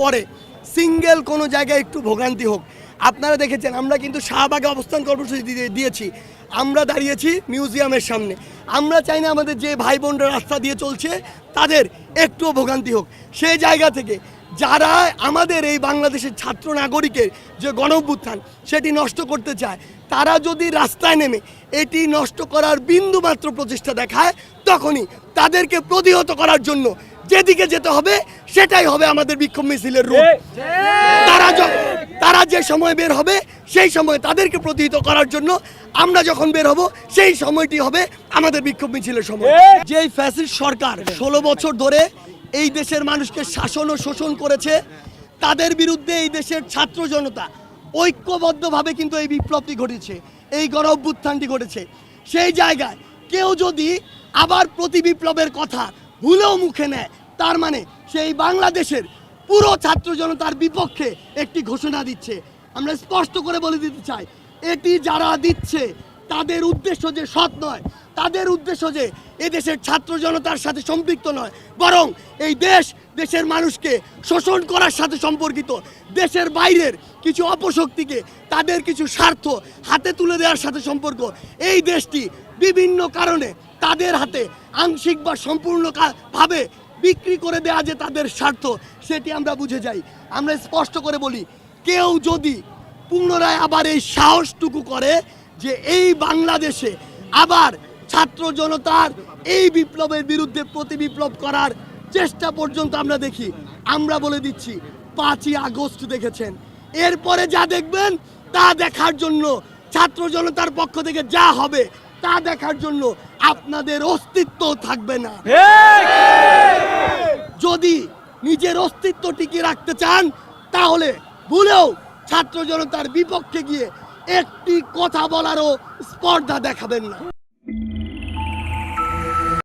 পরে সিঙ্গেল কোনো জায়গায় একটু ভোগান্তি হোক। আপনারা দেখেছেন আমরা কিন্তু শাহবাগে অবস্থান কর্মসূচি দিয়েছি, আমরা দাঁড়িয়েছি মিউজিয়ামের সামনে। আমরা চাই না আমাদের যে ভাই বোনরা রাস্তা দিয়ে চলছে তাদের একটুও ভোগান্তি হোক। সেই জায়গা থেকে যারা আমাদের এই বাংলাদেশের ছাত্র নাগরিকের যে গণঅভ্যুত্থান সেটি নষ্ট করতে চায়, তারা যদি রাস্তায় নেমে এটি নষ্ট করার বিন্দুমাত্র প্রচেষ্টা দেখায়, তখনই তাদেরকে প্রতিহত করার জন্য যেদিকে যেতে হবে সেটাই হবে আমাদের বিক্ষোভ মিছিলের রূপ। তারা যে সময় বের হবে সেই সময় তাদেরকে প্রতিহত করার জন্য আমরা যখন বের হব সেই সময়টি হবে আমাদের বিক্ষোভ মিছিলের সময়। যেই ফ্যাসিস্ট সরকার 16 বছর ধরে এই দেশের মানুষকে শাসন ও শোষণ করেছে, তাদের বিরুদ্ধে এই দেশের ছাত্র জনতা ঐক্যবদ্ধভাবে কিন্তু এই বিপ্লবটি ঘটেছে, এই গণ অভ্যুত্থানটি ঘটেছে। সেই জায়গায় কেউ যদি আবার প্রতি বিপ্লবের কথা ভুলেও মুখে নেয়, তার মানে সেই বাংলাদেশের পুরো ছাত্র জনতার বিপক্ষে একটি ঘোষণা দিচ্ছে। আমরা স্পষ্ট করে বলে দিতে চাই, এটি যারা দিচ্ছে তাদের উদ্দেশ্য যে সৎ নয়, তাদের উদ্দেশ্য যে এদেশের ছাত্র জনতার সাথে সম্পৃক্ত নয়, বরং এই দেশের মানুষকে শোষণ করার সাথে সম্পর্কিত, দেশের বাইরের কিছু অপশক্তিকে তাদের কিছু স্বার্থ হাতে তুলে দেওয়ার সাথে সম্পর্ক। এই দেশটি বিভিন্ন কারণে তাদের হাতে আংশিক বা সম্পূর্ণভাবে বিক্রি করে দেওয়া যে তাদের স্বার্থ, সেটি আমরা বুঝে যাই। আমরা স্পষ্ট করে বলি, কেউ যদি পুনরায় আবার এই সাহসটুকু করে যে এই বাংলাদেশে আবার ছাত্র জনতার এই বিপ্লবের বিরুদ্ধে প্রতি বিপ্লব করার চেষ্টা পর্যন্ত আমরা দেখি, আমরা বলে দিচ্ছি 5ই আগস্ট দেখেছেন, এরপরে যা দেখবেন তা দেখার জন্য ছাত্র জনতার পক্ষ থেকে যা হবে তা দেখার জন্য আপনাদের অস্তিত্ব থাকবে না। যদি নিজের অস্তিত্ব টিকিয়ে রাখতে চান তাহলে ভুলেও ছাত্র জনতার বিপক্ষে গিয়ে একটি কথা বলারও স্পর্ধা দেখাবেন না।